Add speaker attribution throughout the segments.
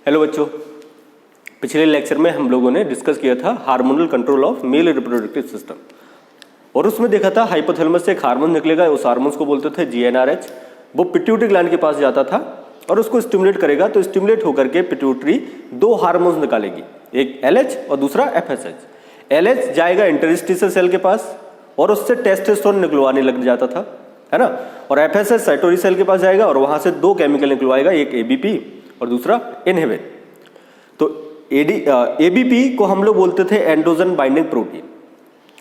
Speaker 1: Hello बच्चों, पिछले lecture में हम लोगों ने डिस्कस किया था hormonal control of male reproductive system और उसमें देखा था हाइपोथैलेमस से एक हार्मोन निकलेगा, उस हार्मोन को बोलते थे GnRH। वो पिट्यूटरी ग्लैंड के पास जाता था और उसको स्टिमुलेट करेगा, तो स्टिमुलेट होकर के पिट्यूटरी दो हार्मोन्स निकालेगी, एक LH और दूसरा FSH। LH जाएगा इंटरस्टिशियल सेल के पास और उससे टेस्टोस्टेरोन निकलवाने लग जाता था, है ना, और FSH साइटोरी सेल के पास जाएगा और वहां से दो केमिकल निकलवाएगा, एक ABP और दूसरा इनहिबिन। तो ABP को हम लोग बोलते थे एंड्रोजन बाइंडिंग प्रोटीन।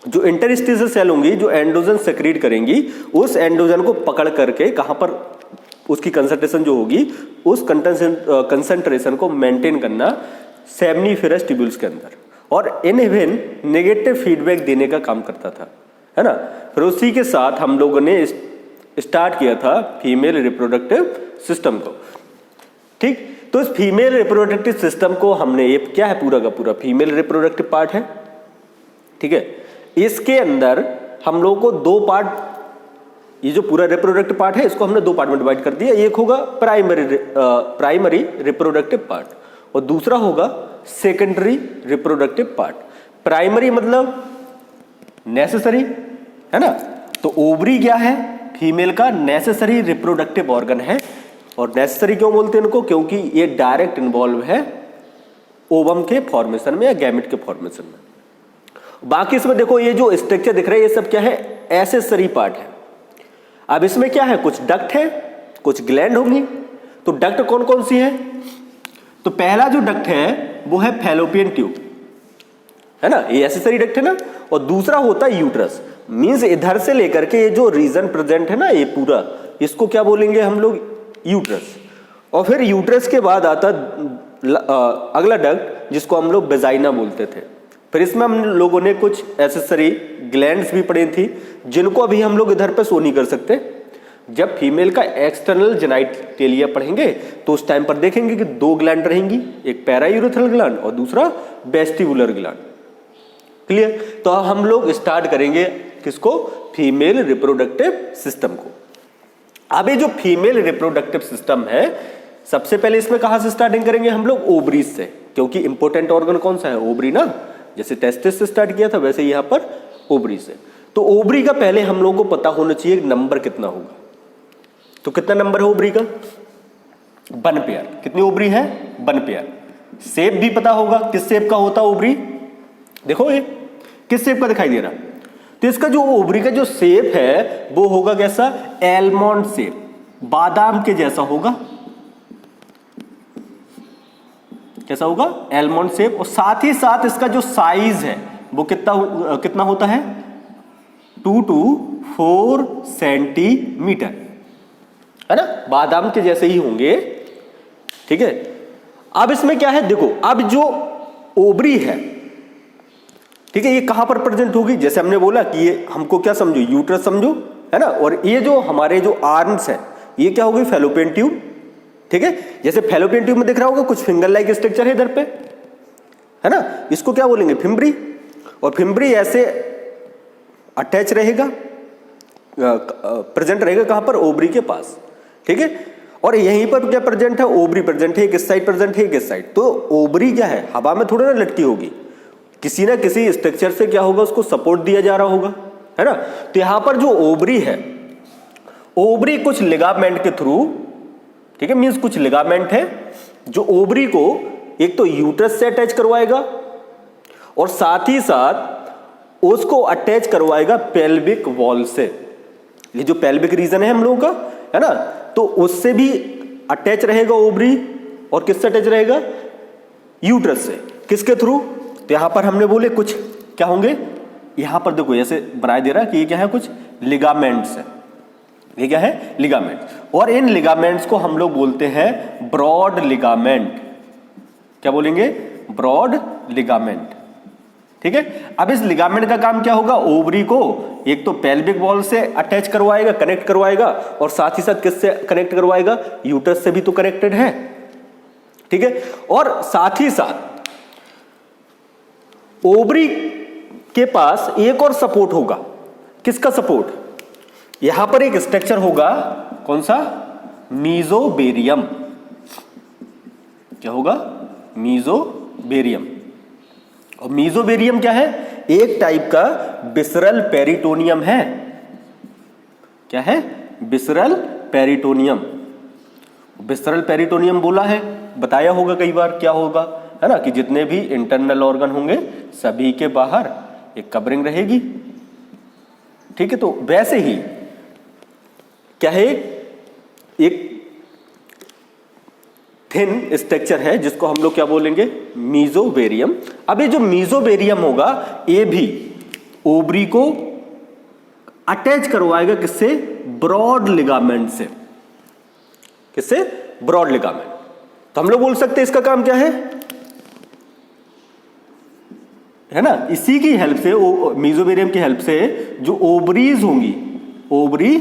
Speaker 1: जो इंटरस्टिशियल सेल होंगी जो एंड्रोजन सेक्रीट करेंगी, उस एंड्रोजन को पकड़ करके कहां पर उसकी कंसंट्रेशन जो होगी उस कंसंट्रेशन को मेंटेन करना सेमनीफेरस ट्यूब्यूल्स के अंदर, और इनहिबिन नेगेटिव फीडबैक देने का काम करता था, है ना। फिर उसी के साथ हम लोगों ने स्टार्ट किया था फीमेल रिप्रोडक्टिव सिस्टम को, ठीक। तो इस फीमेल रिप्रोडक्टिव सिस्टम को हमने, ये क्या है, पूरा का पूरा फीमेल रिप्रोडक्टिव पार्ट है, ठीक है। इसके अंदर हम लोगों को दो पार्ट, ये जो पूरा रिप्रोडक्टिव पार्ट है इसको हमने दो पार्ट में डिवाइड कर दिया। एक होगा प्राइमरी रिप्रोडक्टिव पार्ट और दूसरा होगा सेकेंडरी रिप्रोडक्टिव पार्ट। प्राइमरी मतलब नेसेसरी, है ना, तो ओवरी क्या है, फीमेल का नेसेसरी रिप्रोडक्टिव ऑर्गन है। और नेसेसरी क्यों बोलते हैं इनको, क्योंकि ये डायरेक्ट इन्वॉल्व है ओवम के फॉर्मेशन में या गैमेट के फॉर्मेशन में। बाकी इसमें देखो ये जो स्ट्रक्चर दिख रहा है ये सब क्या है, एक्सेसरी पार्ट है। अब इसमें क्या है, कुछ डक्ट है, कुछ ग्लैंड होंगी। तो डक्ट कौन कौन सी है, तो पहला जो डक्ट है वो है फैलोपियन ट्यूब, है ना, ये एक्सेसरी डक्ट है ना। और दूसरा होता है यूट्रस, मींस इधर से लेकर के ये जो रीजन प्रेजेंट है ना, ये पूरा, इसको क्या बोलेंगे हम लोग, यूट्रस। और फिर यूट्रस के बाद आता अगला डक्ट जिसको हम लोग वेजाइना बोलते थे। फिर इसमें हम लोगों ने कुछ एक्सेसरी ग्लैंड्स भी पढ़ी थी जिनको अभी हम लोग इधर पे शो नहीं कर सकते। जब फीमेल का एक्सटर्नल जेनाइटेलिया पढ़ेंगे तो उस टाइम पर देखेंगे कि दो ग्लैंड रहेंगी, एक पैरायूरेथ्रल ग्लैंड और दूसरा वेस्टिबुलर ग्लैंड। क्लियर। तो हम लोग स्टार्ट करेंगे किसको, फीमेल रिप्रोडक्टिव सिस्टम को। अब ये जो फीमेल रिप्रोडक्टिव सिस्टम है, सबसे पहले इसमें कहां से स्टार्टिंग करेंगे हम लोग, ओवरीज से, क्योंकि इंपॉर्टेंट ऑर्गन कौन सा है, ओवरी ना। जैसे टेस्टिस से स्टार्ट किया था वैसे यहां पर ओवरी से। तो ओवरी का पहले हम लोगों को पता होना चाहिए नंबर कितना होगा। तो कितना नंबर है ओवरी का, 1 पेयर। कितनी ओवरी है, 1 पेयर। शेप भी पता होगा, किस शेप का होता ओवरी, देखो ये किस शेप का दिखाई दे रहा। तो इसका जो ओवरी का जो शेप है वो होगा कैसा, एलमंड शेप, बादाम के जैसा होगा। कैसा होगा, एलमंड शेप। और साथ ही साथ इसका जो साइज है वो कितना होता है, 2 to 4 सेंटीमीटर, है ना, बादाम के जैसे ही होंगे, ठीक है। अब इसमें क्या है, देखो अब जो ओवरी है, ठीक है, ये कहां पर प्रेजेंट होगी, जैसे हमने बोला कि ये हमको क्या समझो, यूट्रस समझो, है ना। और ये जो हमारे जो आर्म्स है ये क्या होगी, फैलोपियन ट्यूब, ठीक है। जैसे फैलोपियन ट्यूब में दिख रहा होगा कुछ फिंगर लाइक स्ट्रक्चर है इधर पे, है ना, इसको क्या बोलेंगे, फिम्बरी। और फिम्बरी ऐसे अटैच रहेगा, प्रेजेंट रहेगा कहां पर, ओवरी के पास, ठीक है। और यहीं पर क्या प्रेजेंट है, ओवरी प्रेजेंट है, किस साइड प्रेजेंट है, किस साइड। तो ओवरी क्या है, हवा में थोड़ा ना लटकी होगी, किसी ना किसी स्ट्रक्चर से क्या होगा, उसको सपोर्ट दिया जा रहा होगा, है ना। तो यहां पर जो ओवरी है, ओवरी कुछ लिगामेंट के थ्रू, ठीक है, मींस कुछ लिगामेंट है जो ओवरी को एक तो यूट्रस से अटैच करवाएगा और साथ ही साथ उसको अटैच करवाएगा पेल्विक वॉल से। ये जो पेल्विक रीजन है हम लोगों का, है ना, तो उससे भी अटैच रहेगा ओवरी। और किससे अटैच रहेगा, यूट्रस से। किसके थ्रू, तो यहां पर हमने बोले कुछ क्या होंगे, यहां पर देखो ऐसे बनाया दे रहा है कि ये क्या है, कुछ लिगामेंट्स है। ये क्या है, लिगामेंट्स। और इन लिगामेंट्स को हम लोग बोलते हैं ब्रॉड लिगामेंट। क्या बोलेंगे, ब्रॉड लिगामेंट, ठीक है। अब इस लिगामेंट का काम क्या होगा, ओवरी को एक तो पेल्विक वॉल से अटैच करवाएगा, कनेक्ट करवाएगा, और साथ ही साथ किससे कनेक्ट करवाएगा, यूट्रस से भी तो कनेक्टेड है, ठीक है। और साथ ही साथ ओवरी के पास एक और सपोर्ट होगा, किसका सपोर्ट, यहां पर एक स्ट्रक्चर होगा, कौन सा, मीजोबेरियम। क्या होगा? मीजोबेरियम। और मीजोबेरियम क्या है? एक टाइप का विसरल पेरिटोनियम है। क्या है? Visceral peritoneum. विसरल पेरिटोनियम बोला है, बताया होगा कई बार क्या होगा, है ना, कि जितने भी इंटरनल ऑर्गन होंगे सभी के बाहर एक कवरिंग रहेगी। ठीक है, तो वैसे ही क्या है, एक थिन स्ट्रक्चर है जिसको हम लोग क्या बोलेंगे? मीजोबेरियम। अब ये जो मीजोबेरियम होगा ये भी ओवरी को अटैच करवाएगा किससे? ब्रॉड लिगामेंट से। किससे? Broad ligament. तो हम लोग बोल सकते हैं इसका काम क्या है ना, इसी की हेल्प से, मीजोबेरियम की हेल्प से जो ओवरीज होंगी, ovary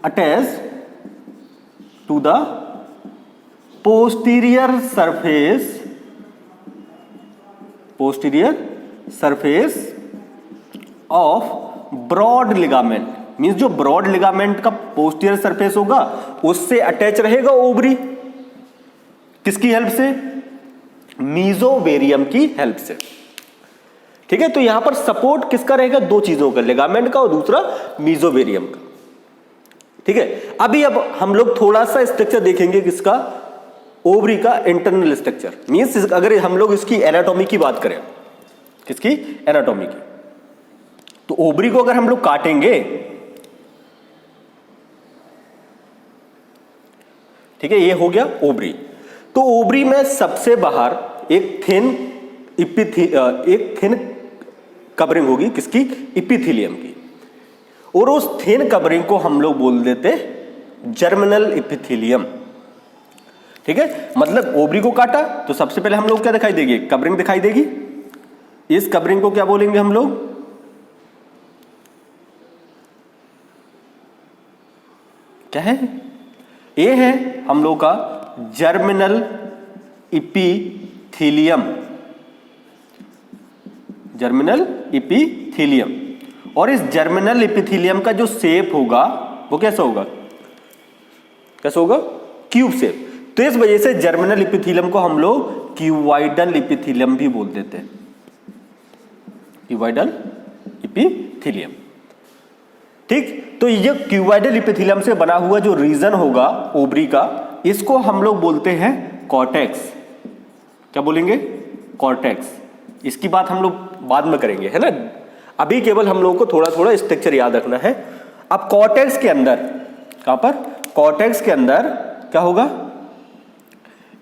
Speaker 1: attach to the posterior surface of broad ligament. Means जो ब्रॉड लिगामेंट का पोस्टीरियर सरफेस होगा उससे अटैच रहेगा ओवरी। किसकी हेल्प से? मीजोबेरियम की हेल्प से। ठीक है, तो यहां पर सपोर्ट किसका रहेगा? दो चीजों का, लिगामेंट का और दूसरा मीजोबेरियम का। ठीक है, अभी अब हम लोग थोड़ा सा स्ट्रक्चर देखेंगे किसका? ओवरी का इंटरनल स्ट्रक्चर। मींस अगर हम लोग इसकी एनाटॉमी की बात करें, किसकी? एनाटॉमी की, तो ओवरी को अगर हम लोग काटेंगे, ठीक है, ये हो गया ओवरी। तो ओवरी में सबसे बाहर एक थिन कवरिंग होगी, किसकी? इपिथेलियम की। और उस थिन कवरिंग को हम लोग बोल देते जर्मिनल इपिथेलियम। ठीक है, मतलब ओवरी को काटा तो सबसे पहले हम लोग क्या दिखाई देगी? कवरिंग दिखाई देगी। इस कवरिंग को क्या बोलेंगे हम लोग? क्या है? ये है हम लोग का जर्मिनल इपिथेलियम। Germinal epithelium. और इस जर्मिनल इपिथेलियम का जो शेप होगा वो कैसा होगा? कैसा होगा? Cube shape. तो इस वजह से जर्मिनल इपिथेलियम को हम लोग क्यूबॉइडल इपिथेलियम भी बोल देते हैं। Cuboidal epithelium. ठीक, तो ये क्यूबॉइडल इपिथेलियम से बना हुआ जो रीजन होगा ओवरी का, इसको हम लोग बोलते हैं कॉर्टेक्स। क्या बोलेंगे? कॉर्टेक्स। इसकी बात हम लोग बाद में करेंगे, है ना, अभी केवल हम लोगों को थोड़ा थोड़ा स्ट्रक्चर याद रखना है। अब कॉर्टेक्स के अंदर, कहां पर? कॉर्टेक्स के अंदर क्या होगा?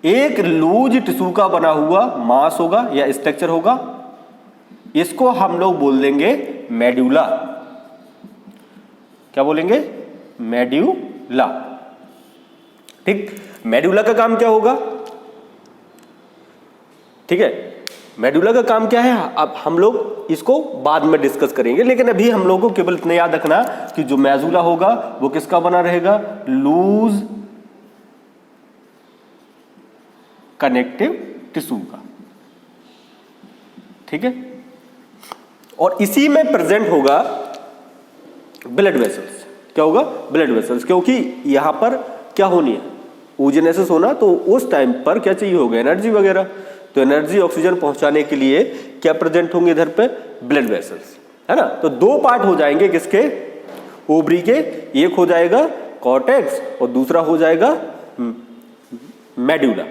Speaker 1: एक लूज टिश्यू का बना हुआ मास होगा या स्ट्रक्चर होगा, इसको हम लोग बोल देंगे मेड्यूला। क्या बोलेंगे? मेड्यूला। ठीक, मेड्यूला का काम क्या होगा? ठीक है, मेडुला का काम क्या है अब हम लोग इसको बाद में डिस्कस करेंगे, लेकिन अभी हम लोगों को केवल इतना याद रखना कि जो मेडुला होगा वो किसका बना रहेगा? लूज कनेक्टिव टिश्यू का। ठीक है, और इसी में प्रेजेंट होगा ब्लड वेसल्स। क्या होगा? ब्लड वेसल्स, क्योंकि यहां पर क्या होनी है? ओजेनेसिस होना, तो उस टाइम पर क्या चाहिए होगा? एनर्जी वगैरह। तो एनर्जी ऑक्सीजन पहुंचाने के लिए क्या प्रेजेंट होंगे इधर पे? ब्लड वेसल्स, है ना। तो दो पार्ट हो जाएंगे किसके? ओवरी के। एक हो जाएगा कॉर्टेक्स और दूसरा हो जाएगा मेडुला।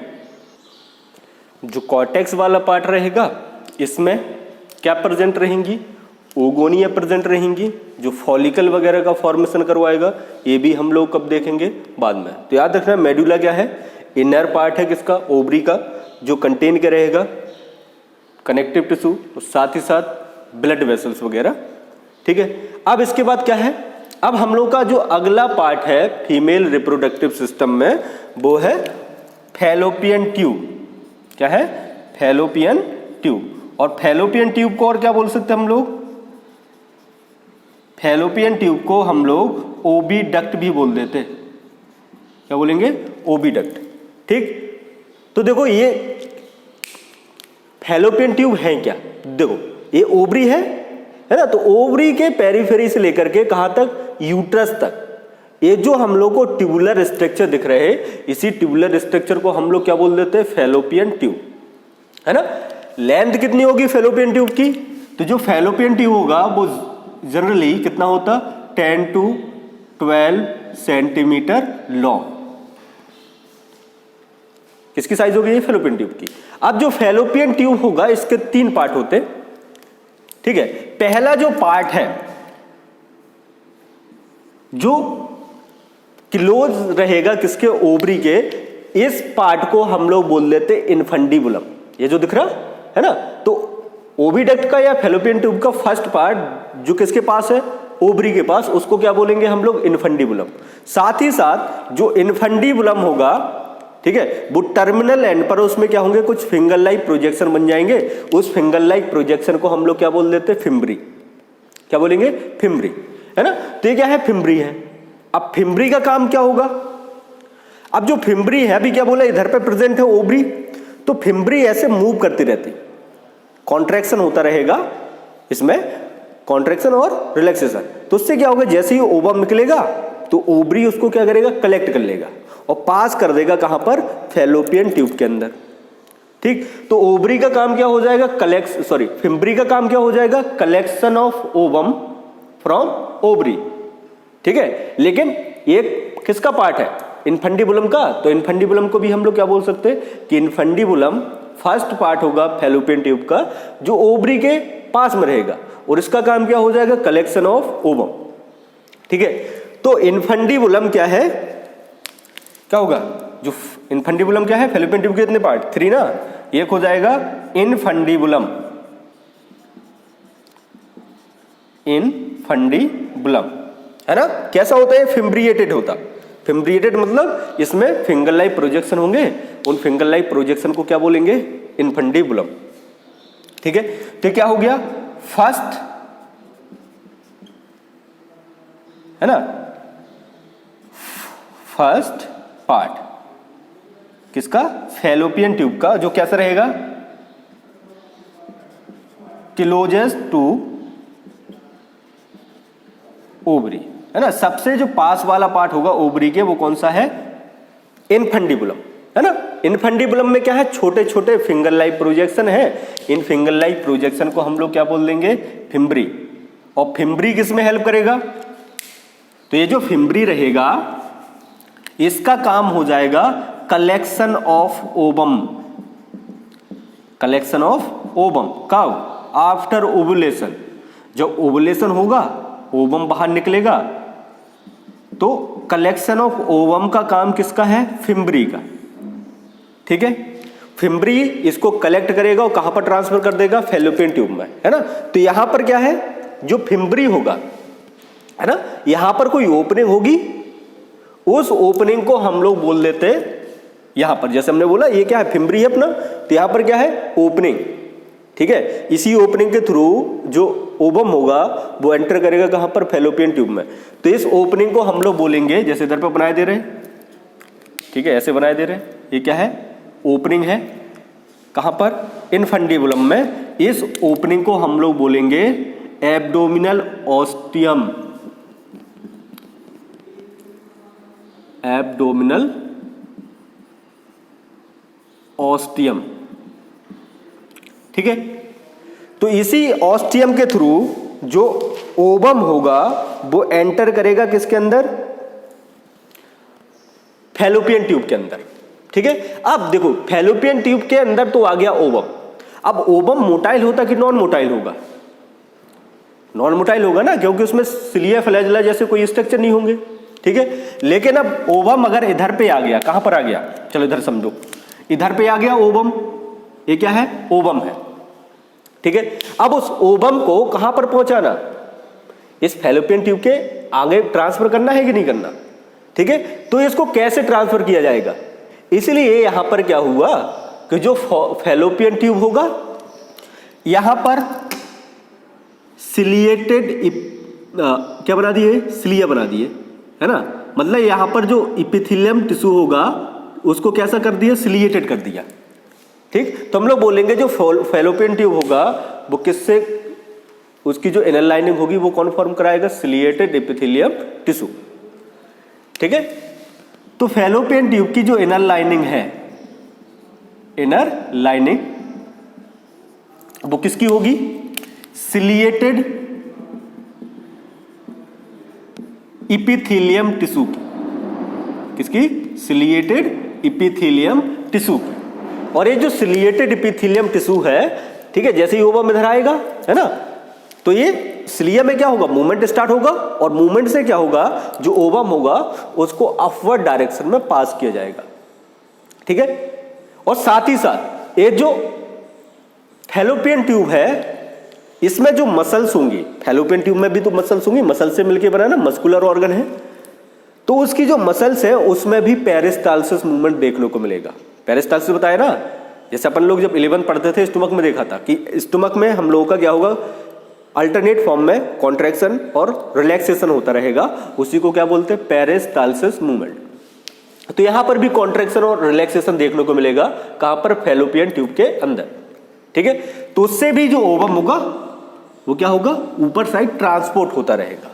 Speaker 1: जो कॉर्टेक्स वाला पार्ट रहेगा इसमें क्या प्रेजेंट रहेंगी? ओगोनिया प्रेजेंट रहेंगी, जो फॉलिकल वगैरह का फॉर्मेशन करवाएगा। ये भी हम लोग कब देखेंगे? बाद में। तो याद रखना मेडुला क्या है? इनर पार्ट है किसका? ओवरी का, जो कंटेन के रहेगा कनेक्टिव टिश्यू और साथ ही साथ ब्लड वेसल्स वगैरह। ठीक है, अब इसके बाद क्या है? अब हम लोग का जो अगला पार्ट है फीमेल रिप्रोडक्टिव सिस्टम में, वो है फैलोपियन ट्यूब। क्या है? Fallopian tube. और फैलोपियन ट्यूब को और क्या बोल सकते हैं हम लोग? फैलोपियन ट्यूब को हम लोग ओबीडक्ट भी बोल देते। क्या बोलेंगे? ओबीडक्ट। ठीक, तो देखो ये फैलोपियन ट्यूब है क्या? देखो ये ओवरी है ना, तो ओवरी के पेरीफेरी से लेकर के कहां तक? यूट्रस तक। ये जो हम लोग को ट्यूबुलर स्ट्रक्चर दिख रहे हैं, इसी ट्यूबुलर स्ट्रक्चर को हम लोग क्या बोल देते हैं, फैलोपियन ट्यूब, है ना। लेंथ कितनी होगी फैलोपियन ट्यूब की, तो जो फैलोपियन ट्यूब होगा वो जनरली कितना होता, 10 to 12 सेंटीमीटर लॉन्ग। किसकी साइज होगी ये, फैलोपियन ट्यूब की। अब जो फैलोपियन ट्यूब होगा इसके 3 पार्ट होते, ठीक है। पहला जो पार्ट है जो क्लोज रहेगा किसके, ओवरी के, इस पार्ट को हम लोग बोल देते इनफंडिबुलम। ये जो दिख रहा है ना, तो ओविडक्ट का या फैलोपियन ट्यूब का फर्स्ट पार्ट जो किसके पास है, ओवरी के पास, उसको क्या बोलेंगे हम लोग, इनफंडिबुलम। साथ ही साथ जो इनफंडिबुलम होगा, ठीक है, वो टर्मिनल एंड पर उसमें क्या होंगे, कुछ फिंगर लाइक प्रोजेक्शन बन जाएंगे। उस फिंगर लाइक प्रोजेक्शन को हम लोग क्या बोल देते हैं, फिम्ब्री। क्या बोलेंगे, फिम्ब्री, है ना। तो ये क्या है, फिम्ब्री है। अब फिम्ब्री का काम क्या होगा, अब जो फिम्ब्री है, अभी क्या बोला, इधर पे प्रेजेंट है ओवरी, तो फिम्ब्री ऐसे मूव करती रहती, कॉन्ट्रैक्शन होता रहेगा इसमें, कॉन्ट्रैक्शन और रिलैक्सेशन। तो उससे क्या होगा, जैसे ही ओवम निकलेगा तो ओवरी उसको क्या करेगा, कलेक्ट कर लेगा और पास कर देगा कहां पर, फैलोपियन ट्यूब के अंदर, ठीक। तो ओवरी का काम क्या हो जाएगा, फिम्ब्री का काम क्या हो जाएगा, collection of ovum from ovary, ठीक है। लेकिन ये किसका पार्ट है, इनफंडिबुलम का। तो इनफंडिबुलम को भी हम लोग क्या बोल सकते हैं कि इनफंडिबुलम फर्स्ट पार्ट होगा फैलोपियन ट्यूब का, जो ओवरी के पास में रहेगा, और इसका काम क्या हो जाएगा, कलेक्शन ऑफ ओवम, ठीक है। तो इनफंडिबुलम क्या है, क्या होगा, जो इनफंडिबुलम क्या है, फैलोपियन ट्यूब के कितने पार्ट, 3 ना, एक हो जाएगा इनफंडिबुलम, इनफंडिबुलम, है ना। कैसा होता है, फिम्ब्रिएटेड होता। फिम्ब्रिएटेड मतलब इसमें फिंगर लाइक प्रोजेक्शन होंगे, उन फिंगर लाइक प्रोजेक्शन को क्या बोलेंगे, इनफंडिबुलम, ठीक है। तो क्या हो गया, फर्स्ट, है ना, फर्स्ट पार्ट किसका, फैलोपियन ट्यूब का, जो कैसा रहेगा, क्लोजेस्ट टू ओवरी, है ना। सबसे जो पास वाला पार्ट होगा ओवरी के, वो कौन सा है, इनफंडिबुलम, है ना। इनफंडिबुलम में क्या है, छोटे छोटे फिंगर लाइक प्रोजेक्शन है। इन फिंगर लाइक प्रोजेक्शन को हम लोग क्या बोल देंगे, फिम्ब्री। और फिम्ब्री किस में हेल्प करेगा, तो ये जो फिम्ब्री रहेगा इसका काम हो जाएगा collection of ovum, collection of ovum कब, आफ्टर ओवुलेशन। जब ओवुलेशन होगा, ओवम बाहर निकलेगा, तो कलेक्शन ऑफ ओवम का काम किसका है, फिम्ब्री का, ठीक है। फिम्ब्री इसको कलेक्ट करेगा और कहां पर ट्रांसफर कर देगा, फैलोपियन ट्यूब में, है ना। तो यहां पर क्या है, जो फिम्ब्री होगा, है ना, यहां पर कोई ओपनिंग होगी, उस ओपनिंग को हम लोग बोल देते हैं, यहां पर जैसे हमने बोला ये क्या है, फिम्ब्री है अपना, तो यहां पर क्या है, ओपनिंग, ठीक है। इसी ओपनिंग के थ्रू जो ओवम होगा वो एंटर करेगा कहां पर, फैलोपियन ट्यूब में। तो इस ओपनिंग को हम लोग बोलेंगे, जैसे इधर पे बनाए दे रहे हैं, ठीक है, ऐसे बनाए दे रहे हैं, ये क्या है, ओपनिंग है, कहां पर, इनफंडिबुलम में। इस ओपनिंग को हम लोग बोलेंगे एब्डोमिनल ऑस्टियम, एब्डोमिनल ऑस्टियम, ठीक है। तो इसी ऑस्टियम के थ्रू जो ओवम होगा वो एंटर करेगा किसके अंदर, फैलोपियन ट्यूब के अंदर, ठीक है। अब देखो फैलोपियन ट्यूब के अंदर तो आ गया ओवम। अब ओवम मोटाइल होता कि नॉन मोटाइल होगा, नॉन मोटाइल होगा ना, क्योंकि उसमें सिलिया फ्लैजेला जैसे कोई स्ट्रक्चर नहीं होंगे, ठीक है। लेकिन अब ओवम अगर इधर पे आ गया, कहां पर आ गया, चलो इधर समझो, इधर पे आ गया ओवम, ये क्या है, ओवम है, ठीक है। अब उस ओवम को कहां पर पहुंचाना, इस फैलोपियन ट्यूब के आगे ट्रांसफर करना है कि नहीं करना, ठीक है। तो इसको कैसे ट्रांसफर किया जाएगा, इसलिए यहां पर क्या हुआ कि जो फैलोपियन ट्यूब होगा यहां पर सिलिएटेड क्या बना दिए, सिलिया बना दिए, है ना। मतलब यहां पर जो इपिथेलियम टिश्यू होगा उसको कैसा कर दिया, सिलिएटेड कर दिया, ठीक। तो हम लोग बोलेंगे जो फैलोपियन ट्यूब होगा वो किससे, उसकी जो इनर लाइनिंग होगी वो कौन फॉर्म कराएगा, सिलिएटेड एपिथेलियम टिश्यू, ठीक है। तो फैलोपियन ट्यूब की जो इनर लाइनिंग है, इनर लाइनिंग वो किसकी होगी? सिलिएटेड इपिथेलियम टिश्यू की। किसकी? सिलिएटेड इपिथेलियम टिश्यू की। और ये जो सिलिएटेड इपिथेलियम टिश्यू है, ठीक है, जैसे ही ओवम इधर आएगा, है ना, तो ये सिलिया में क्या होगा? मूवमेंट स्टार्ट होगा, और मूवमेंट से क्या होगा? जो ओवम होगा उसको अपवर्ड डायरेक्शन में पास किया जाएगा, ठीक है। और साथ ही साथ ये जो फैलोपियन ट्यूब है, इसमें जो मसल्स होंगी, फैलोपियन ट्यूब में भी तो मसल्स होंगी, मसल से मिलकर बना ना, मस्कुलर ऑर्गन है, तो उसकी जो मसल्स है उसमें भी पेरिस्टाल्सिस मूवमेंट देखने को मिलेगा। पेरिस्टाल्सिस बताया ना, जैसे अपन लोग जब 11th पढ़ते थे, स्टमक में देखा था कि स्टमक में हम लोगों का क्या होगा? अल्टरनेट फॉर्म में कॉन्ट्रैक्शन और रिलैक्सेशन होता रहेगा, उसी को क्या बोलते हैं? Peristalsis movement. तो यहां पर भी कॉन्ट्रैक्शन और रिलैक्सेशन देखने को मिलेगा, कहां पर? फैलोपियन ट्यूब के अंदर, ठीक है। तो उससे भी जो ओवम होगा वो क्या होगा? ऊपर साइड ट्रांसपोर्ट होता रहेगा।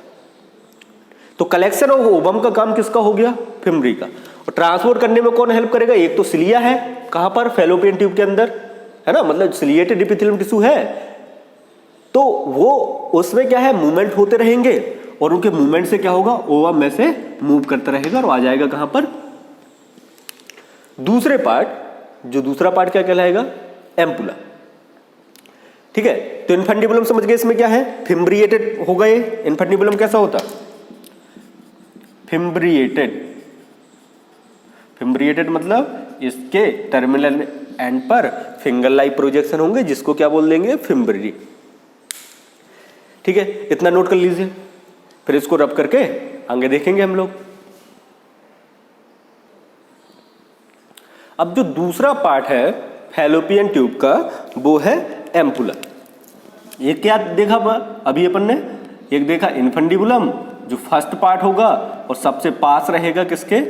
Speaker 1: तो कलेक्शन ऑफ ओवम का काम किसका हो गया? फिम्बरी का। और ट्रांसपोर्ट करने में कौन हेल्प करेगा? एक तो सिलिया है, कहां पर? फैलोपियन ट्यूब के अंदर, है ना, मतलब सिलिएटेड एपिथेलियम टिश्यू है, तो वो उसमें क्या है? मूवमेंट होते रहेंगे, और उनके मूवमेंट से क्या होगा? ओवम में से मूव करता रहेगा और आ जाएगा कहां पर? दूसरे पार्ट, जो दूसरा पार्ट क्या कहलाएगा? एम्पुला, ठीक है। तो इन्फंडिबुलम समझ गए, इसमें क्या है? फिम्ब्रिएटेड होगा ये। इन्फंडिबुलम कैसा होता? फिम्ब्रिएटेड। फिम्ब्रिएटेड मतलब इसके टर्मिनल एंड पर फिंगर लाइक प्रोजेक्शन होंगे, जिसको क्या बोल देंगे? फिम्ब्री, ठीक है। इतना नोट कर लीजिए, फिर इसको रब करके आगे देखेंगे हम लोग। अब जो दूसरा पार्ट है फैलोपियन ट्यूब का, वो है एम्पुला। ये क्या देखा अभी अपन ने? एक देखा इन्फंडिबुलम, जो फर्स्ट पार्ट होगा और सबसे पास रहेगा किसके?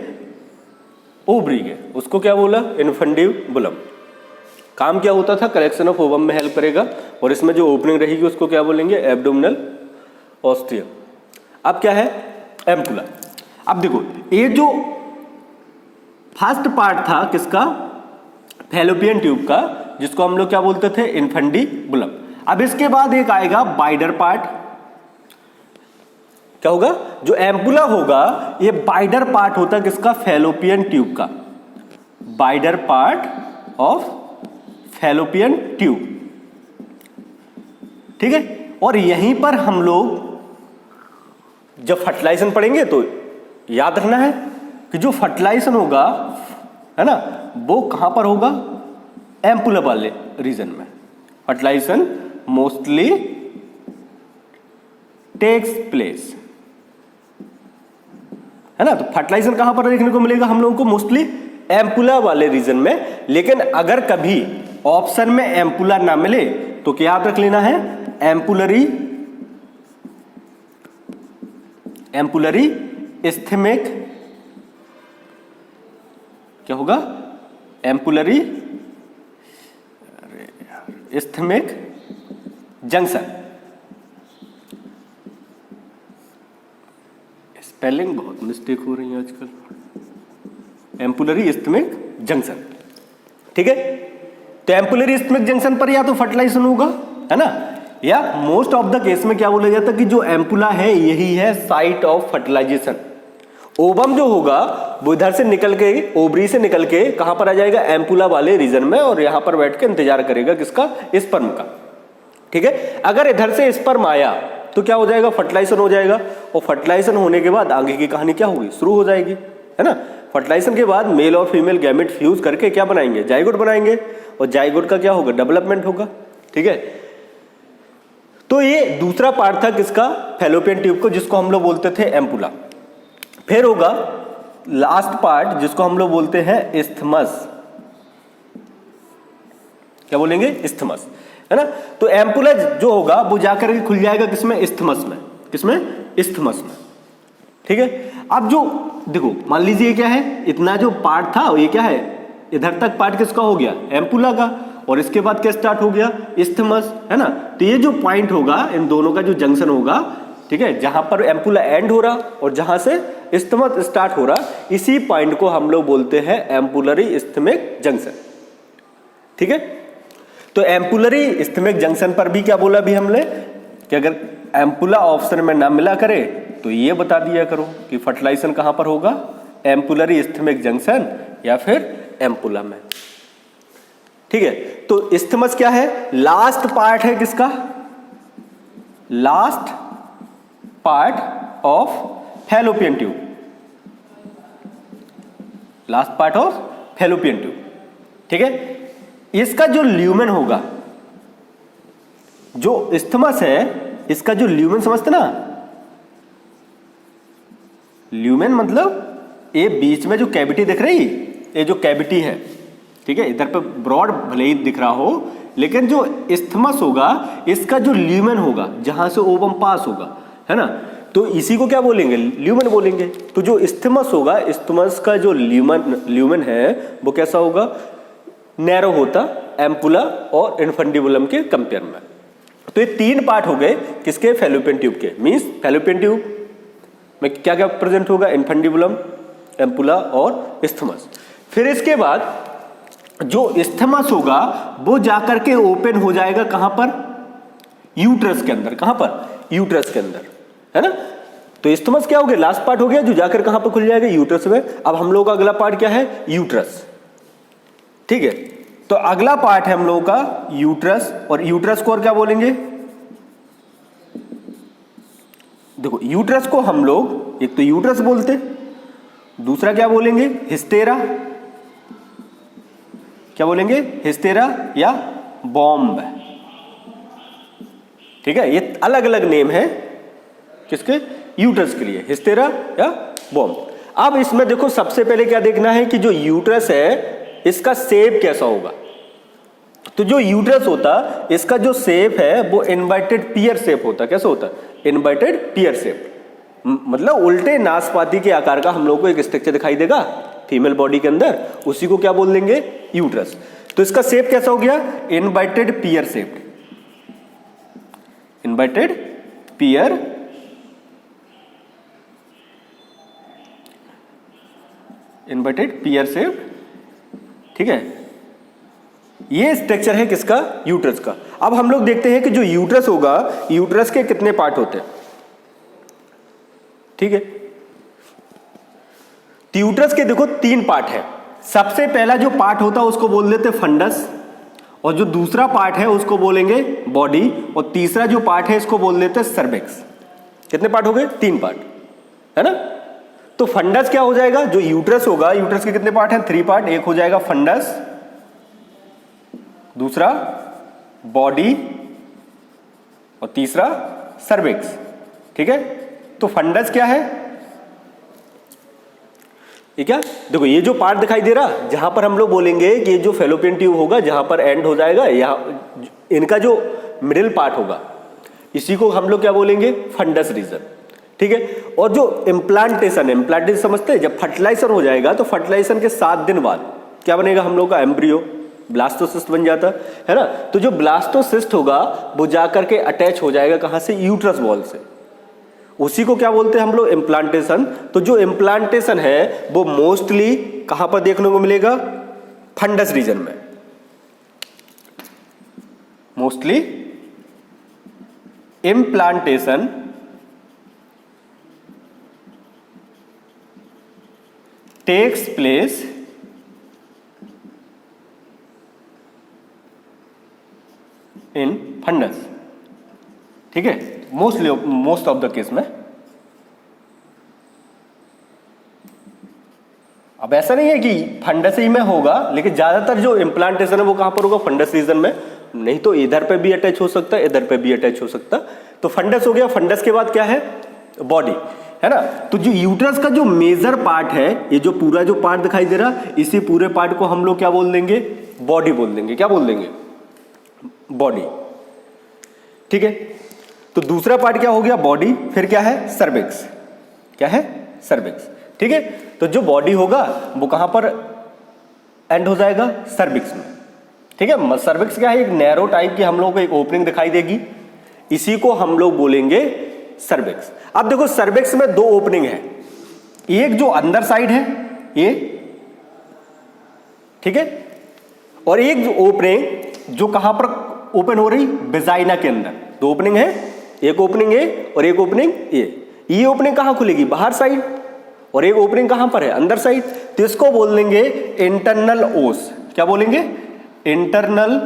Speaker 1: ओवरी के, उसको क्या बोला? इन्फंडिबुलम। काम क्या होता था? कलेक्शन ऑफ ओवम में हेल्प करेगा, और इसमें जो ओपनिंग रहेगी उसको क्या बोलेंगे? Abdominal ostium. अब क्या है? एम्पुला। अब देखो, ये जो फर्स्ट पार्ट था किसका? फैलोपियन ट्यूब का, जिसको हम लोग क्या बोलते थे? इन्फंडिबुलम। अब इसके बाद एक आएगा बाइडर पार्ट। क्या होगा? जो एम्पुला होगा ये बाइडर पार्ट होता है किसका? फैलोपियन ट्यूब का। बाइडर पार्ट ऑफ फैलोपियन ट्यूब, ठीक है। और यहीं पर हम लोग जब फर्टिलाइजेशन पढ़ेंगे तो याद रखना है कि जो फर्टिलाइजेशन होगा, है ना, वो कहां पर होगा? एम्पुला वाले रीजन में। फर्टिलाइजेशन मोस्टली टेक्स प्लेस, है ना। तो फर्टिलाइजेशन कहां पर देखने को मिलेगा हम लोगों को? मोस्टली एम्पुला वाले रीजन में। लेकिन अगर कभी ऑप्शन में एम्पुला ना मिले तो क्या याद रख लेना है? एम्पुलरी इस्थेमिक, क्या होगा? Ampullary isthmic junction. स्पेलिंग बहुत मिस्टेक हो रही है आजकल। एम्पुलरी इस्थेमिक जंक्शन, ठीक है। तो एम्पुलरी इस्थेमिक जंक्शन पर या तो फर्टिलाइजेशन होगा, है ना, या मोस्ट ऑफ द केस में क्या बोला जाता है कि जो एम्पुला है यही है साइट ऑफ फर्टिलाइजेशन। ओवम जो होगा वो इधर से निकल के, ओवरी से निकल के कहां पर आ जाएगा? एम्पुला वाले रीजन में, और यहां पर बैठ के इंतजार करेगा किसका? स्पर्म का, ठीक है। अगर इधर से स्पर्म आया तो क्या हो जाएगा? फर्टिलाइजेशन हो जाएगा, और फर्टिलाइजेशन होने के बाद आगे की कहानी क्या होगी? शुरू हो जाएगी, है ना। फर्टिलाइजेशन के बाद मेल और फीमेल गैमेट फ्यूज करके क्या बनाएंगे? जाइगोट बनाएंगे, और जाइगोट का क्या होगा? डेवलपमेंट होगा, ठीक है। तो ये दूसरा पार्ट था किसका? फैलोपियन ट्यूब को, जिसको हम लोग बोलते थे एम्पुला। फिर होगा लास्ट पार्ट जिसको हम लोग बोलते हैं इस्थमस। क्या बोलेंगे? इस्थमस, है ना। तो एम्पुला जो होगा वो जाकर के खुल जाएगा किसमें? इस्थमस में। किसमें? इस्थमस में, ठीक है। अब जो देखो, मान लीजिए क्या है, इतना जो पार्ट था ये क्या है? इधर तक पार्ट किसका हो गया? एम्पुला का, और इसके बाद क्या स्टार्ट हो गया? इस्थमस, है ना। तो ये जो पॉइंट होगा, इन दोनों का जो जंक्शन होगा, ठीक है, जहां पर एम्पुला एंड हो रहा और जहां से इस्थमस स्टार्ट हो रहा, इसी पॉइंट को हम लोग बोलते हैं एम्पुलरी इस्थमिक जंक्शन। ठीक है, तो एम्पुलरी इस्थमिक जंक्शन पर भी क्या बोला भी हमने कि अगर एम्पुला ऑप्शन में ना मिला करे तो ये बता दिया करो कि फर्टिलाइजेशन कहां पर होगा, एम्पुलरी इस्थमिक जंक्शन या फिर एम्पुला में। ठीक है, तो इस्थमस क्या है, लास्ट पार्ट है किसका, last part of fallopian tube, last part of fallopian tube. ठीक है, इसका जो ल्यूमेन होगा, जो इस्थमस है इसका जो ल्यूमेन समझते ना, ल्यूमेन मतलब ये बीच में जो कैविटी दिख रही, ये जो कैविटी है, ठीक है, इधर पे ब्रॉड भले ही दिख रहा हो, लेकिन जो इस्थमस होगा इसका जो ल्यूमेन होगा जहां से ओवम पास होगा, है ना, तो इसी को क्या बोलेंगे, ल्यूमेन बोलेंगे। तो जो इस्थमस होगा, इस्थमस का जो ल्यूमेन है वो कैसा होगा, नैरो होता एम्पुला और इन्फंडिबुलम के कंपेयर में। तो ये तीन पार्ट हो गए किसके, फैलोपियन ट्यूब के। मींस फैलोपियन ट्यूब में क्या क्या प्रेजेंट होगा, इन्फंडिबुलम, एम्पुला और इस्थमस। फिर इसके बाद जो इस्थमस होगा वो जाकर के ओपन हो जाएगा कहां पर, यूट्रस के अंदर। कहां पर, यूट्रस के अंदर, है ना। तो इस्थमस क्या हो गया, लास्ट पार्ट हो गया जो जाकर कहां पर खुल जाएगा, यूट्रस में। अब हम लोग का अगला पार्ट क्या है, यूट्रस। ठीक है, तो अगला पार्ट है हम लोगों का यूट्रस, और यूट्रस को और क्या बोलेंगे, देखो यूट्रस को हम लोग एक तो यूट्रस बोलते, दूसरा क्या बोलेंगे, हिस्टेरा। क्या बोलेंगे, हिस्टेरा या बॉम्ब। ठीक है, ये अलग अलग नेम है किसके, यूट्रस के लिए, हिस्टेरा या बॉम्ब। अब इसमें देखो सबसे पहले क्या देखना है कि जो यूट्रस है इसका शेप कैसा होगा। तो जो यूट्रस होता इसका जो शेप है वो इन्वर्टेड पियर शेप होता। कैसा होता, इन्वर्टेड पियर शेप, मतलब उल्टे नाशपाती के आकार का हम लोग को एक स्ट्रक्चर दिखाई देगा फीमेल बॉडी के अंदर, उसी को क्या बोल देंगे, यूट्रस। तो इसका शेप कैसा हो गया, इन्वर्टेड पियर शेप, इन्वर्टेड पियर शेप। ठीक है, ये स्ट्रक्चर है किसका, यूट्रस का। अब हम लोग देखते हैं कि जो यूट्रस होगा, यूट्रस के कितने पार्ट होते हैं। ठीक है, तो यूट्रस के देखो तीन पार्ट है। सबसे पहला जो पार्ट होता है उसको बोल देते फंडस, और जो दूसरा पार्ट है उसको बोलेंगे बॉडी, और तीसरा जो पार्ट है इसको बोल देते सर्विक्स। कितने पार्ट हो गए, तीन पार्ट, है ना। तो फंडस क्या हो जाएगा, जो यूट्रस होगा, यूट्रस के कितने पार्ट हैं, थ्री पार्ट। एक हो जाएगा फंडस, दूसरा बॉडी, और तीसरा सर्विक्स। ठीक है, तो फंडस क्या है, ये क्या, देखो ये जो पार्ट दिखाई दे रहा, जहां पर हम लोग बोलेंगे कि ये जो फैलोपियन ट्यूब होगा जहां पर एंड हो जाएगा, यहां इनका जो मिडिल पार्ट होगा इसी को हम लोग क्या बोलेंगे, फंडस रीजन। ठीक है, और जो इम्प्लांटेशन है, इम्प्लांटेशन समझते हैं, जब फर्टिलाइजेशन हो जाएगा तो फर्टिलाइजेशन के 7 दिन बाद क्या बनेगा हम लोग का, एम्ब्रियो, ब्लास्टोसिस्ट बन जाता है ना। तो जो ब्लास्टोसिस्ट होगा वो जाकर के अटैच हो जाएगा कहां से, यूट्रस वॉल से, उसी को क्या बोलते हैं हम लोग, इम्प्लांटेशन। तो जो इम्प्लांटेशन है वो मोस्टली कहां पर देखने को मिलेगा, फंडस रीजन में, mostly implantation takes place in fundus. ठीक है, मोस्ट ऑफ द केस में। अब ऐसा नहीं है कि फंडस ही में होगा, लेकिन ज्यादातर जो इम्प्लांटेशन है वो कहां पर होगा, फंडस रीजन में। नहीं तो इधर पे भी अटैच हो सकता है, इधर पे भी अटैच हो सकता। तो फंडस हो गया। फंडस के बाद क्या है, बॉडी, है ना। तो जो यूट्रस का जो मेजर पार्ट है, ये जो पूरा जो पार्ट दिखाई दे रहा, इसी पूरे पार्ट को हम लोग क्या बोल देंगे, बॉडी बोल देंगे। क्या बोल देंगे, बॉडी। ठीक है, तो दूसरा पार्ट क्या हो गया, बॉडी। फिर क्या है, सर्विक्स। क्या है, सर्विक्स। ठीक है, तो जो बॉडी होगा वो कहां पर एंड हो जाएगा, सर्विक्स में। ठीक है, सर्विक्स क्या है, एक नैरो टाइप की हम लोग को एक ओपनिंग दिखाई देगी, इसी को हम लोग बोलेंगे सर्विक्स। अब देखो सर्विक्स में दो ओपनिंग है, एक जो अंदर साइड है ये, ठीक है, और एक जो ओपनिंग जो कहां पर ओपन हो रही, वेजाइना के अंदर। दो ओपनिंग है, एक ओपनिंग ए और एक ओपनिंग ये ओपनिंग कहां खुलेगी, बाहर साइड, और एक ओपनिंग कहां पर है, अंदर साइड। तो इसको बोल देंगे इंटरनल ओस। क्या बोलेंगे, इंटरनल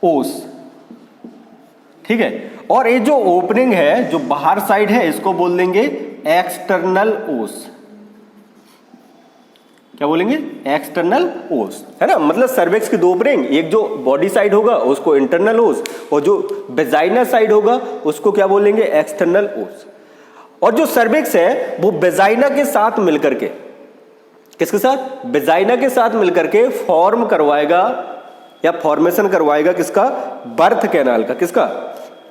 Speaker 1: ओस, ठीक है। और ये जो ओपनिंग है जो बाहर साइड है इसको बोल देंगे एक्सटर्नल ओस। क्या बोलेंगे, एक्सटर्नल ओस, है ना। मतलब सर्विक्स की दो ओपनिंग, एक जो बॉडी साइड होगा उसको इंटरनल ओस, और जो वेजाइना साइड होगा उसको क्या बोलेंगे, एक्सटर्नल ओस। और जो सर्विक्स है वो वेजाइना के साथ मिलकर के, किसके साथ, वेजाइना के साथ मिलकर के फॉर्म करवाएगा या फॉर्मेशन करवाएगा किसका, बर्थ कैनाल का। किसका,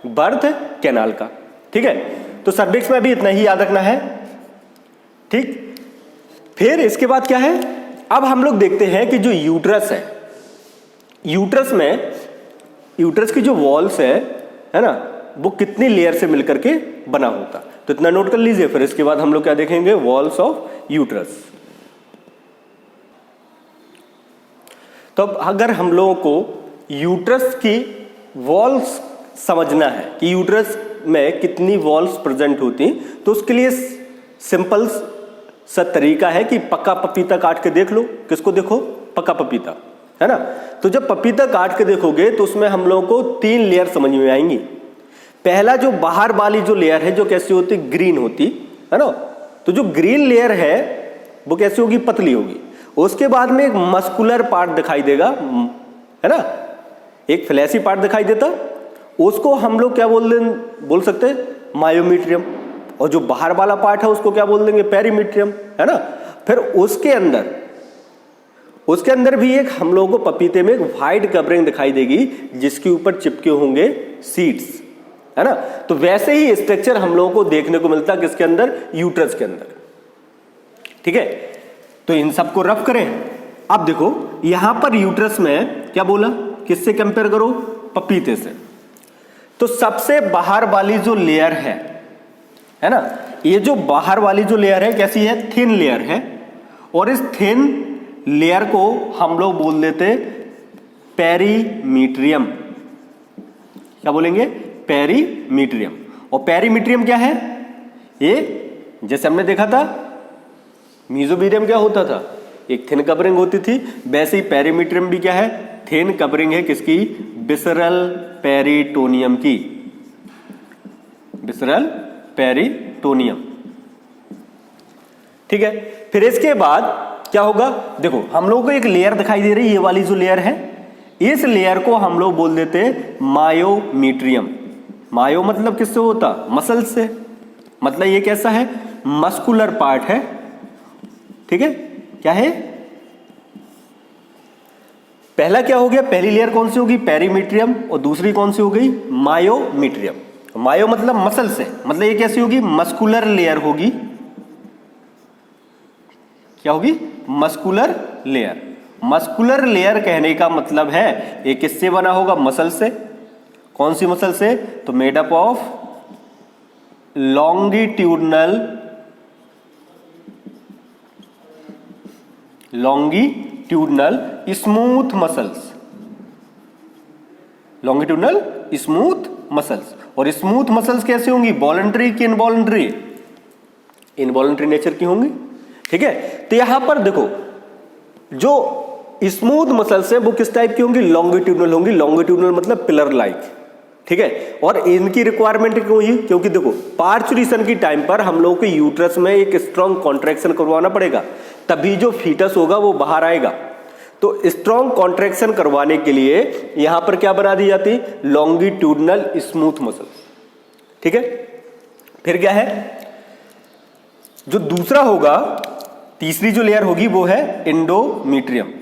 Speaker 1: बर्थ कैनाल का, ठीक है। तो सर्विक्स में भी इतना ही याद रखना है, ठीक। फिर इसके बाद क्या है, अब हम लोग देखते हैं कि जो यूट्रस है, यूट्रस में, यूट्रस की जो वॉल्स है ना, वो कितनी लेयर से मिलकर के बना होता। तो इतना नोट कर लीजिए। फिर इसके बाद हम लोग क्या देखेंगे, वॉल्स ऑफ यूट्रस। तो अब अगर हम लोगों को यूट्रस की वॉल्स समझना है कि यूट्रस में कितनी वॉल्स प्रेजेंट होती, तो उसके लिए सिंपल सा तरीका है कि पका पपीता काट के देख लो। किसको देखो, पका पपीता, है ना। तो जब पपीता काट के देखोगे तो उसमें हम लोगों को 3 लेयर समझ में आएंगी। पहला जो बाहर वाली जो लेयर है जो कैसी होती, ग्रीन होती, है ना। तो जो ग्रीन लेयर है वो कैसी होगी, पतली होगी। उसके बाद में एक मस्कुलर पार्ट दिखाई देगा, है ना, एक फ्लैशी पार्ट दिखाई देता, उसको हम लोग क्या बोल सकते हैं, मायोमीट्रियम। और जो बाहर वाला पार्ट है उसको क्या बोल देंगे, पेरीमीट्रियम, है ना। फिर उसके अंदर भी एक हम लोगों को पपीते में एक व्हाइट कवरिंग दिखाई देगी जिसके ऊपर चिपके होंगे सीड्स, है ना। तो वैसे ही स्ट्रक्चर हम लोगों को देखने को मिलता किसके अंदर, यूट्रस के अंदर, ठीक है। तो इन सबको रफ करें। अब देखो यहां पर यूट्रस में क्या बोला, किससे कंपेयर करो, पपीते से। तो सबसे बाहर वाली जो लेयर है ना, ये जो बाहर वाली जो लेयर है कैसी है, थिन लेयर है। और इस थिन लेयर को हम लोग बोल देते पेरीमीट्रियम। क्या बोलेंगे, पेरीमीट्रियम। और पेरीमीट्रियम क्या है, ये जैसे हमने देखा था मीजोमीरियम क्या होता था, एक थिन कवरिंग होती थी, वैसे ही पेरीमीट्रियम भी क्या है, थिन कवरिंग है किसकी, विसरल पेरिटोनियम की, विसरल पेरिटोनियम, ठीक है। फिर इसके बाद क्या होगा, देखो हम लोगों को एक लेयर दिखाई दे रही है, ये वाली जो लेयर है, इस लेयर को हम लोग बोल देते हैं मायोमीट्रियम। मायो मतलब किससे होता, मसल से। मतलब ये कैसा है, मस्कुलर पार्ट है, ठीक है। क्या है, पहला क्या हो गया, पहली लेयर कौन सी होगी, पेरीमीट्रियम, और दूसरी कौन सी हो गई, मायोमीट्रियम। मायो मतलब मसल से, मतलब ये कैसी होगी, मस्कुलर लेयर होगी। क्या होगी, मस्कुलर लेयर। मस्कुलर लेयर कहने का मतलब है ये किससे बना होगा, मसल से। कौन सी मसल से, तो made up of longitudinal smooth muscles, longitudinal smooth muscles. और स्मूथ मसल्स कैसे होंगी, वॉलंटरी की इनवॉलंटरी, इनवॉलंटरी नेचर की होंगी, ठीक है। तो यहां पर देखो जो स्मूथ मसल्स है वो किस टाइप की होंगी, लॉन्गिट्यूडनल होंगी। लॉन्गिट्यूडनल मतलब पिलर लाइक, ठीक है। और इनकी रिक्वायरमेंट क्यों हुई, क्योंकि देखो पार्चुरेशन की टाइम पर हम लोगों के यूट्रस में एक स्ट्रॉन्ग कॉन्ट्रैक्शन करवाना पड़ेगा, तभी जो फीटस होगा वो बाहर आएगा। तो स्ट्रॉन्ग कॉन्ट्रैक्शन करवाने के लिए यहां पर क्या बना दी जाती, लॉन्गिट्यूडनल स्मूथ मसल, ठीक है। फिर क्या है, जो दूसरा होगा, तीसरी जो लेयर होगी वो है एंडोमीट्रियम।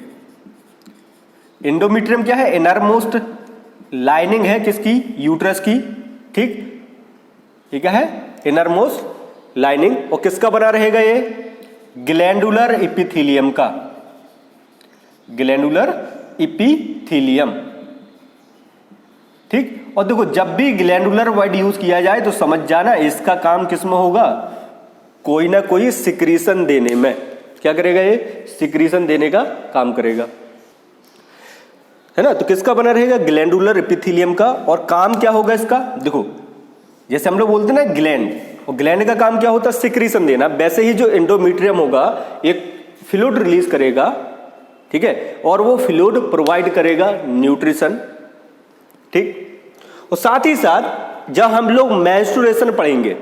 Speaker 1: एंडोमीट्रियम क्या है, इनरमोस्ट लाइनिंग है किसकी, यूट्रस की, ठीक। ये क्या है, इनरमोस्ट लाइनिंग। और किसका बना रहेगा ये, ग्लैंडुलर एपिथेलियम का, ग्लैंडुलर एपिथेलियम, ठीक। और देखो जब भी ग्लैंडुलर वर्ड यूज किया जाए तो समझ जाना इसका काम किस में होगा, कोई ना कोई सिक्रीशन देने में, क्या करेगा ये, सिक्रीशन देने का काम करेगा, है ना। तो किसका बना रहेगा, ग्लैंडुलर एपिथेलियम का। और काम क्या होगा इसका, देखो जैसे हम लोग बोलते हैं ना ग्लैंड, और ग्लैंड का काम क्या होता है, सिक्रीशन देना। वैसे ही जो एंडोमेट्रियम होगा एक फ्लूइड रिलीज करेगा, ठीक है, और वो फ्लूइड प्रोवाइड करेगा न्यूट्रिशन, ठीक। और साथ ही साथ जब हम लोग मेंस्ट्रुएशन पढ़ेंगे,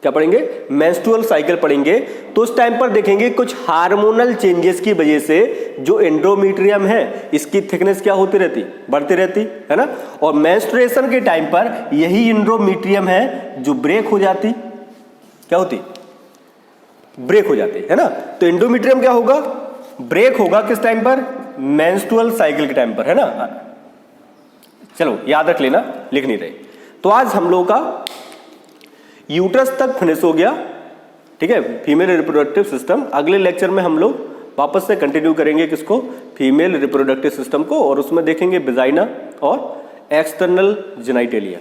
Speaker 1: क्या पढ़ेंगे, मेंस्ट्रुअल साइकिल पढ़ेंगे, तो उस टाइम पर देखेंगे कुछ हार्मोनल चेंजेस की वजह से जो एंडोमेट्रियम है इसकी थिकनेस क्या होती रहती, बढ़ती रहती है ना। और मेंस्ट्रुएशन के टाइम पर यही एंडोमेट्रियम है जो ब्रेक हो जाती, क्या होती, ब्रेक हो जाती है ना। तो एंडोमेट्रियम क्या होगा, ब्रेक होगा किस टाइम पर, मेंस्ट्रुअल साइकिल के टाइम पर, है ना। चलो याद रख लेना, लिख नहीं रहे। तो आज हम लोगों का यूट्रस तक फिनिश हो गया, ठीक है, फीमेल रिप्रोडक्टिव सिस्टम। अगले लेक्चर में हम लोग वापस से कंटिन्यू करेंगे किसको, फीमेल रिप्रोडक्टिव सिस्टम को, और उसमें देखेंगे विजाइना और एक्सटर्नल जेनिटलिया।